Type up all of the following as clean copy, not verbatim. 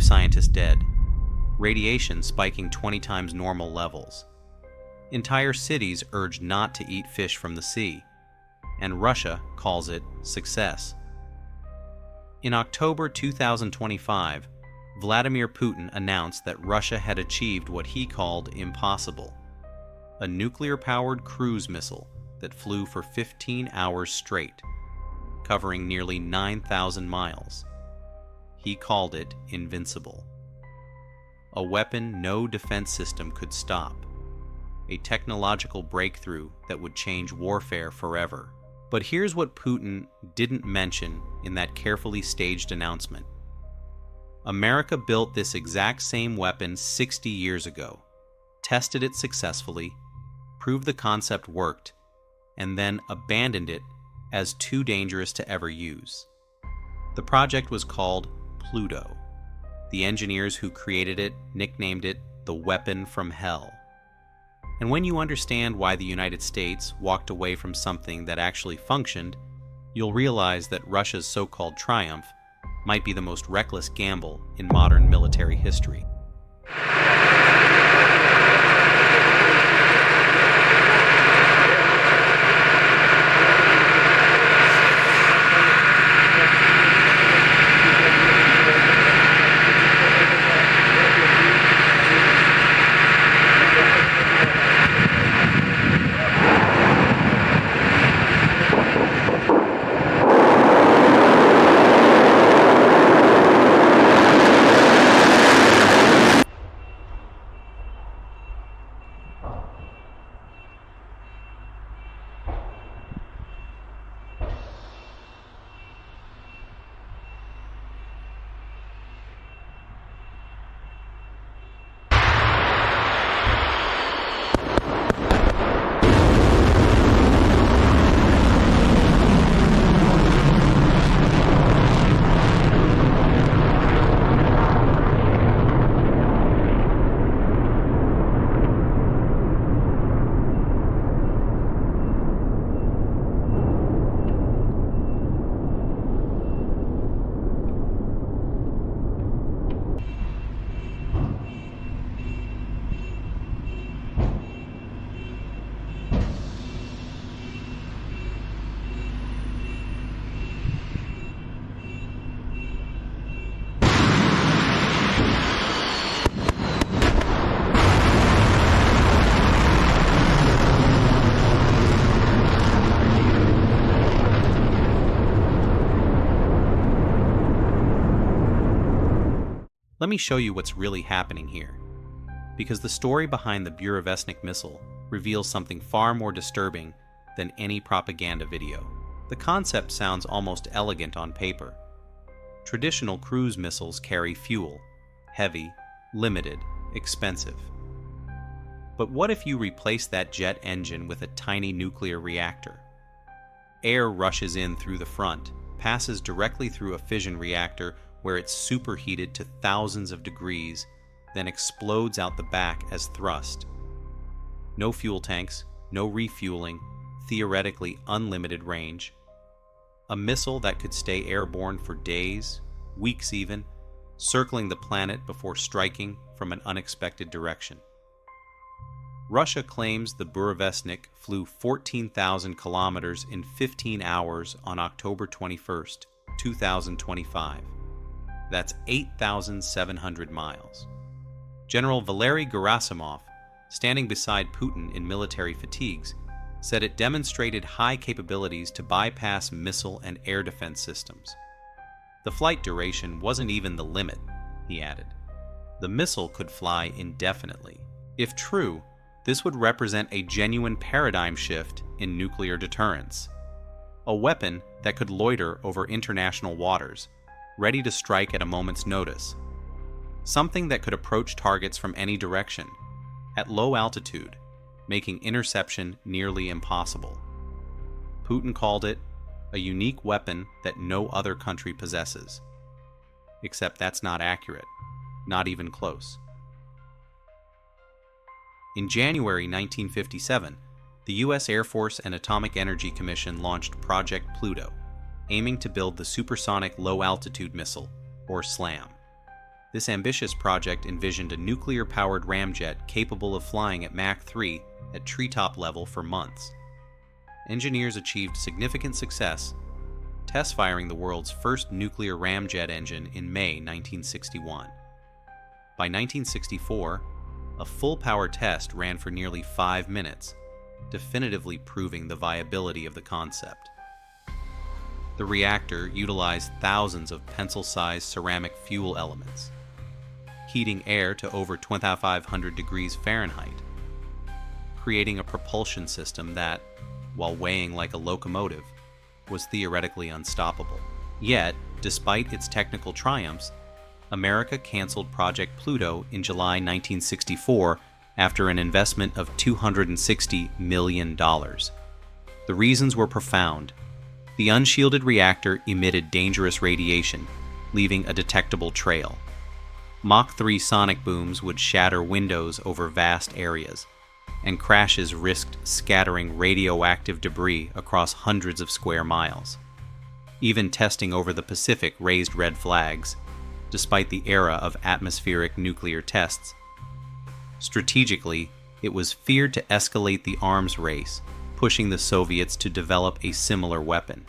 scientists dead, radiation spiking 20 times normal levels. Entire cities urged not to eat fish from the sea, and Russia calls it success. In October 2025, Vladimir Putin announced that Russia had achieved what he called impossible, a nuclear-powered cruise missile that flew for 15 hours straight, covering nearly 9,000 miles. He called it invincible. A weapon no defense system could stop, a technological breakthrough that would change warfare forever. But here's what Putin didn't mention in that carefully staged announcement. America built this exact same weapon 60 years ago, tested it successfully, proved the concept worked, and then abandoned it as too dangerous to ever use. The project was called Pluto. The engineers who created it nicknamed it the weapon from hell. And when you understand why the United States walked away from something that actually functioned, you'll realize that Russia's so-called triumph might be the most reckless gamble in modern military history. Let me show you what's really happening here, because the story behind the Burevestnik missile reveals something far more disturbing than any propaganda video. The concept sounds almost elegant on paper. Traditional cruise missiles carry fuel, heavy, limited, expensive. But what if you replace that jet engine with a tiny nuclear reactor? Air rushes in through the front, passes directly through a fission reactor where it's superheated to thousands of degrees, then explodes out the back as thrust. No fuel tanks, no refueling, theoretically unlimited range. A missile that could stay airborne for days, weeks even, circling the planet before striking from an unexpected direction. Russia claims the Burevestnik flew 14,000 kilometers in 15 hours on October 21st, 2025. That's 8,700 miles. General Valery Gerasimov, standing beside Putin in military fatigues, said it demonstrated high capabilities to bypass missile and air defense systems. The flight duration wasn't even the limit, he added. The missile could fly indefinitely. If true, this would represent a genuine paradigm shift in nuclear deterrence. A weapon that could loiter over international waters, ready to strike at a moment's notice. Something that could approach targets from any direction, at low altitude, making interception nearly impossible. Putin called it a unique weapon that no other country possesses. Except that's not accurate, not even close. In January 1957, the U.S. Air Force and Atomic Energy Commission launched Project Pluto, aiming to build the supersonic low-altitude missile, or SLAM. This ambitious project envisioned a nuclear-powered ramjet capable of flying at Mach 3 at treetop level for months. Engineers achieved significant success, test-firing the world's first nuclear ramjet engine in May 1961. By 1964, a full-power test ran for nearly 5 minutes, definitively proving the viability of the concept. The reactor utilized thousands of pencil-sized ceramic fuel elements, heating air to over 2,500 degrees Fahrenheit, creating a propulsion system that, while weighing like a locomotive, was theoretically unstoppable. Yet, despite its technical triumphs, America canceled Project Pluto in July 1964 after an investment of $260 million. The reasons were profound. The unshielded reactor emitted dangerous radiation, leaving a detectable trail. Mach 3 sonic booms would shatter windows over vast areas, and crashes risked scattering radioactive debris across hundreds of square miles. Even testing over the Pacific raised red flags, despite the era of atmospheric nuclear tests. Strategically, it was feared to escalate the arms race, pushing the Soviets to develop a similar weapon.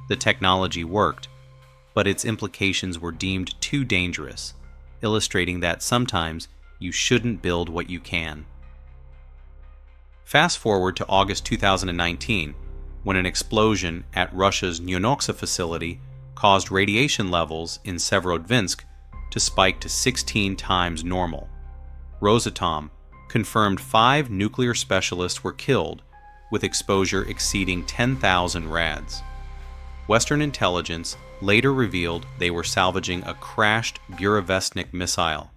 The technology worked, but its implications were deemed too dangerous, illustrating that sometimes you shouldn't build what you can. Fast forward to August 2019, when an explosion at Russia's Nyonoksa facility caused radiation levels in Severodvinsk to spike to 16 times normal. Rosatom confirmed 5 nuclear specialists were killed, with exposure exceeding 10,000 rads. Western intelligence later revealed they were salvaging a crashed Burevestnik missile,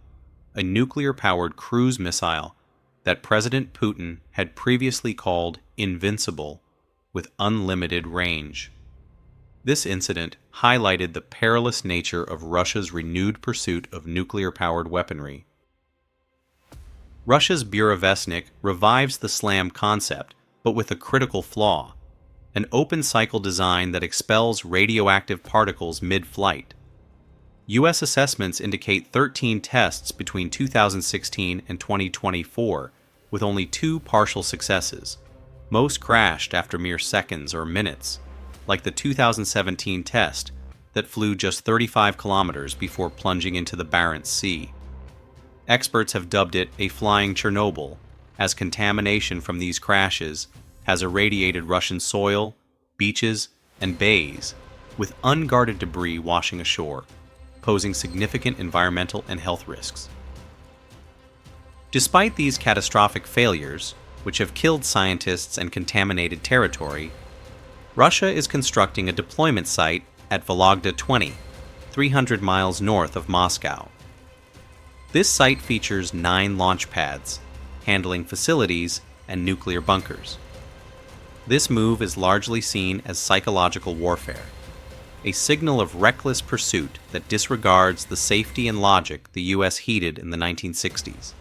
a nuclear-powered cruise missile that President Putin had previously called invincible, with unlimited range. This incident highlighted the perilous nature of Russia's renewed pursuit of nuclear-powered weaponry. Russia's Burevestnik revives the SLAM concept, but with a critical flaw: an open-cycle design that expels radioactive particles mid-flight. U.S. assessments indicate 13 tests between 2016 and 2024, with only 2 partial successes. Most crashed after mere seconds or minutes, like the 2017 test that flew just 35 kilometers before plunging into the Barents Sea. Experts have dubbed it a flying Chernobyl, as contamination from these crashes has irradiated Russian soil, beaches, and bays, with unguarded debris washing ashore, posing significant environmental and health risks. Despite these catastrophic failures, which have killed scientists and contaminated territory, Russia is constructing a deployment site at Vologda 20, 300 miles north of Moscow. This site features 9 launch pads, handling facilities and nuclear bunkers. This move is largely seen as psychological warfare, a signal of reckless pursuit that disregards the safety and logic the U.S. heeded in the 1960s.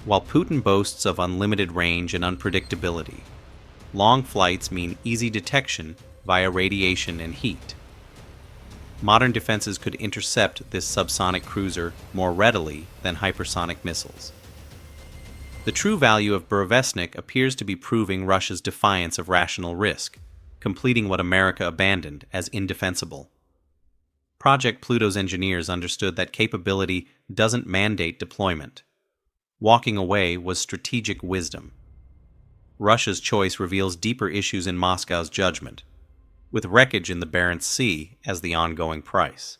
While Putin boasts of unlimited range and unpredictability, long flights mean easy detection via radiation and heat. Modern defenses could intercept this subsonic cruiser more readily than hypersonic missiles. The true value of Burevestnik appears to be proving Russia's defiance of rational risk, completing what America abandoned as indefensible. Project Pluto's engineers understood that capability doesn't mandate deployment. Walking away was strategic wisdom. Russia's choice reveals deeper issues in Moscow's judgment, with wreckage in the Barents Sea as the ongoing price.